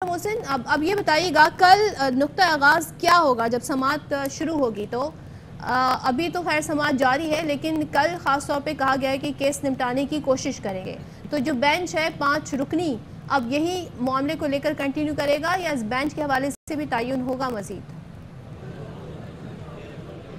محسن اب یہ بتائیے گا کل نقطہ آغاز کیا ہوگا جب سماعت شروع ہوگی؟ تو ابھی تو خیر سماعت جاری ہے، لیکن کل خاص طور پہ کہا گیا ہے کہ کیس نمٹانے کی کوشش کریں گے. تو جو بینچ ہے 5 رکنی، اب یہی معاملے کو لے کر کنٹینیو کرے گا یا اس بینچ کے حوالے سے بھی تعین ہوگا مزید؟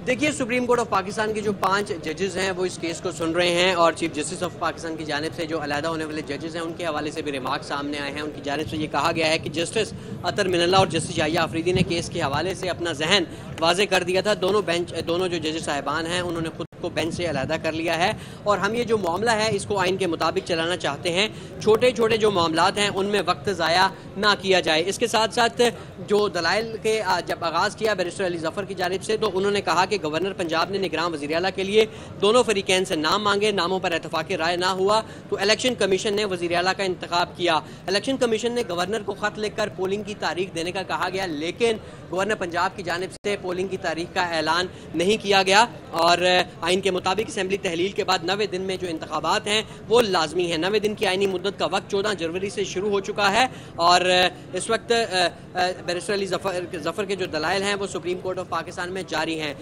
دیکھیے، سپریم کورٹ آف پاکستان کے جو 5 ججز ہیں وہ اس کیس کو سن رہے ہیں، اور چیف جسٹس آف پاکستان کی جانب سے جو علیحدہ ہونے والے ججز ہیں ان کے حوالے سے بھی ریمارک سامنے آئے ہیں. ان کی جانب سے یہ کہا گیا ہے کہ جسٹس اطہر من اللہ اور جسٹس یحییٰ آفریدی نے کیس کے حوالے سے اپنا ذہن واضح کر دیا تھا. دونوں جو ججز صاحبان ہیں انہوں نے خود کو بینچ سے علیحدہ کر لیا ہے، اور ہم یہ جو معاملہ ہے اس کو آئین کے مطابق چلانا چاہتے ہیں. چھوٹے چھوٹے جو معاملات ہیں ان میں وقت ضائع نہ کیا جائے. اس کے ساتھ ساتھ جو دلائل کے جب آغاز کیا بیرسٹر علی ظفر کی جانب سے، تو انہوں نے کہا کہ گورنر پنجاب نے نگراں وزیر اعلیٰ کے لیے دونوں فریقین سے نام مانگے، ناموں پر اتفاق رائے نہ ہوا تو الیکشن کمیشن نے وزیر اعلیٰ کا انتخاب کیا. الیکشن کمیشن نے گورنر کو خط لکھ کر پولنگ کی تاریخ دینے کا کہا گیا، لیکن گورنر پنجاب کی جانب سے پولنگ کی تاریخ کا اعلان نہیں کیا گیا. اور آئین کے مطابق اسمبلی تحلیل کے بعد 90 دن میں جو انتخابات ہیں وہ لازمی ہیں. 90 دن کی آئینی مدت کا وقت 14 جنوری سے شروع ہو چکا ہے، اور اس وقت بیرسٹر علی ظفر کے جو دلائل ہیں وہ سپریم کورٹ آف پاکستان میں جاری ہیں.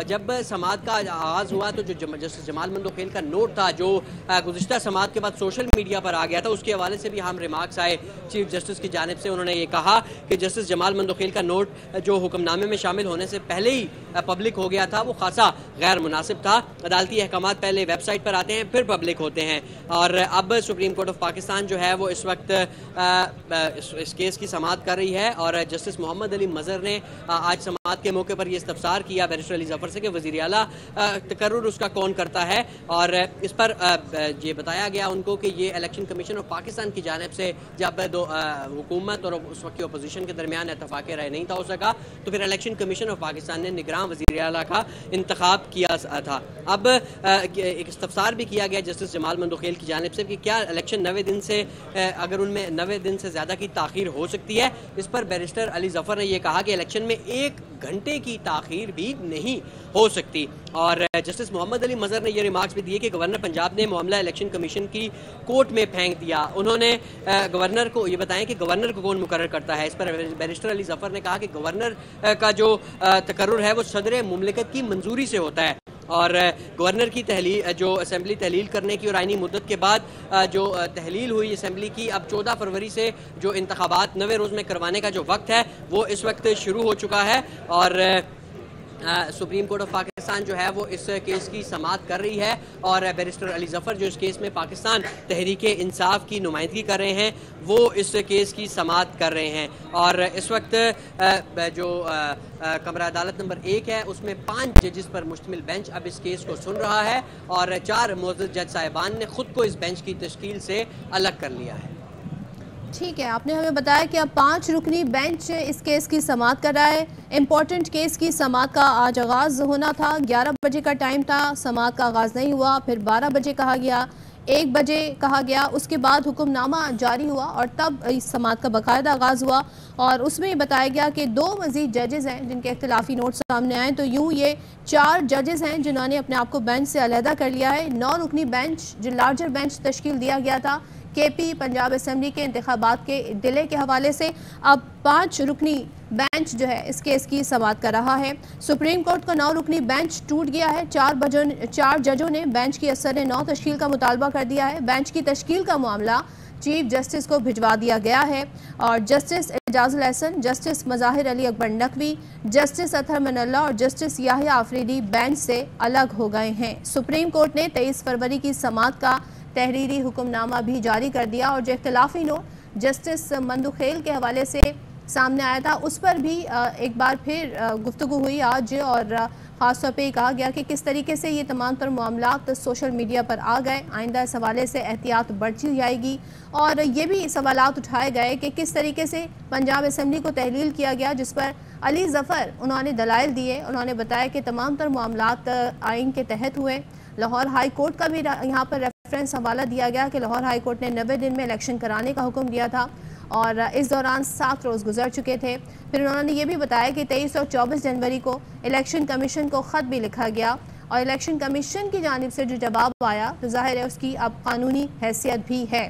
جب سماعت کا آغاز ہوا تو جو جسٹس جمال مندوخیل کا نوٹ تھا جو گزشتہ سماعت کے بعد سوشل میڈیا پر آ گیا تھا، اس کے حوالے سے بھی ہم ریمارکس آئے چیف جسٹس کی جانب سے. انہوں نے یہ کہا کہ جسٹس جمال مندوخیل کا نوٹ جو حکم نامے میں شامل ہونے سے پہلے ہی پبلک ہو گیا تھا وہ خاصا غیر مناسب تھا. عدالتی احکامات پہلے ویب سائٹ پر آتے ہیں پھر پبلک ہوتے ہیں، اور اب سپریم کورٹ آف پاکستان جو ہے وہ اس وقت اس کیس کی سماعت کر رہی ہے. اور جسٹس محمد علی مظہر نے آج سماعت کے موقع پر یہ استفسار کیا بیرسٹر علی ظفر سے کہ وزیر اعلیٰ تقرر اس کا کون کرتا ہے، اور اس پر یہ بتایا گیا ان کو کہ یہ الیکشن کمیشن آف پاکستان کی جانب سے جب حکومت اور اس وقت کی اپوزیشن کے درمیان اتفاق رائے نہیں تھا ہو سکا تو پھر الیکشن کمیشن آف پاکستان نے نگراں وزیر اعلیٰ کا انتخاب کیا تھا. اب ایک استفسار بھی کیا گیا جسٹس جمال مندوخیل کی جانب سے کہ کیا الیکشن 90 دن سے اگر ان میں 90 دن سے زیادہ کی تاخیر ہو سکتی ہے. اس پر بیرسٹر علی ظفر نے یہ کہا کہ الیکشن میں 1 گھنٹے کی تاخیر بھی نہیں ہو سکتی. اور جسٹس محمد علی مظہر نے یہ ریمارکس بھی دیے کہ گورنر پنجاب نے معاملہ الیکشن کمیشن کی کورٹ میں پھینک دیا. انہوں نے گورنر کو یہ بتائیں کہ گورنر کو کون مقرر کرتا ہے. اس پر بیرسٹر علی ظفر نے کہا کہ گورنر کا جو تقرر ہے وہ صدر مملکت کی منظوری سے ہوتا ہے، اور گورنر کی تحلیل جو اسمبلی تحلیل کرنے کی اور آئینی مدت کے بعد جو تحلیل ہوئی اسمبلی کی، اب 14 فروری سے جو انتخابات 90 روز میں کروانے کا جو وقت ہے وہ اس وقت شروع ہو چکا ہے. اور سپریم کورٹ آف پاکستان جو ہے وہ اس کیس کی سماعت کر رہی ہے، اور بیرسٹر علی ظفر جو اس کیس میں پاکستان تحریک انصاف کی نمائندگی کر رہے ہیں وہ اس کیس کی سماعت کر رہے ہیں. اور اس وقت جو کمرہ عدالت نمبر 1 ہے اس میں 5 ججز پر مشتمل بینچ اب اس کیس کو سن رہا ہے، اور 4 معزز جج صاحبان نے خود کو اس بینچ کی تشکیل سے الگ کر لیا ہے. ٹھیک ہے، آپ نے ہمیں بتایا کہ اب 5 رکنی بینچ اس کیس کی سماعت کر رہا ہے. امپورٹنٹ کیس کی سماعت کا آج آغاز ہونا تھا، 11 بجے کا ٹائم تھا، سماعت کا آغاز نہیں ہوا، پھر 12 بجے کہا گیا، 1 بجے کہا گیا، اس کے بعد حکم نامہ جاری ہوا اور تب اس سماعت کا باقاعدہ آغاز ہوا. اور اس میں یہ بتایا گیا کہ 2 مزید ججز ہیں جن کے اختلافی نوٹ سامنے آئے، تو یوں یہ 4 ججز ہیں جنہوں نے اپنے آپ کو بینچ سے علیحدہ کر لیا ہے. 9 رکنی بینچ جو لارجر بینچ تشکیل دیا گیا تھا کے پی پنجاب اسمبلی کے انتخابات کے ڈیلے کے حوالے سے، اب 5 رکنی بینچ جو ہے اس کیس کی سماعت کر رہا ہے. سپریم کورٹ کا 9 رکنی بینچ ٹوٹ گیا ہے. 4 ججوں نے بینچ کی اثر 9 تشکیل کا مطالبہ کر دیا ہے. بینچ کی تشکیل کا معاملہ چیف جسٹس کو بھجوا دیا گیا ہے، اور جسٹس اعجاز الحسن، جسٹس مظاہر علی اکبر نقوی، جسٹس اطہر من اللہ اور جسٹس یحییٰ آفریدی بینچ سے الگ ہو گئے ہیں. سپریم کورٹ نے 23 فروری کی سماعت کا تحریری حکم نامہ بھی جاری کر دیا، اور جو اختلافی نوٹ جسٹس مندوخیل کے حوالے سے سامنے آیا تھا اس پر بھی ایک بار پھر گفتگو ہوئی آج، اور خاص طور پہ یہ کہا گیا کہ کس طریقے سے یہ تمام تر معاملات سوشل میڈیا پر آ گئے. آئندہ اس حوالے سے احتیاط بڑھتی جائے گی، اور یہ بھی سوالات اٹھائے گئے کہ کس طریقے سے پنجاب اسمبلی کو تحلیل کیا گیا، جس پر علی ظفر انہوں نے دلائل دیے. انہوں نے بتایا کہ تمام تر معاملات آئین کے تحت ہوئے. لاہور ہائی کورٹ کا بھی یہاں پر ریفرنس حوالہ دیا گیا کہ لاہور ہائی کورٹ نے 90 دن میں الیکشن کرانے کا حکم دیا تھا، اور اس دوران 7 روز گزر چکے تھے. پھر انہوں نے یہ بھی بتایا کہ 23 اور 24 جنوری کو الیکشن کمیشن کو خط بھی لکھا گیا، اور الیکشن کمیشن کی جانب سے جو جواب آیا تو ظاہر ہے اس کی اب قانونی حیثیت بھی ہے.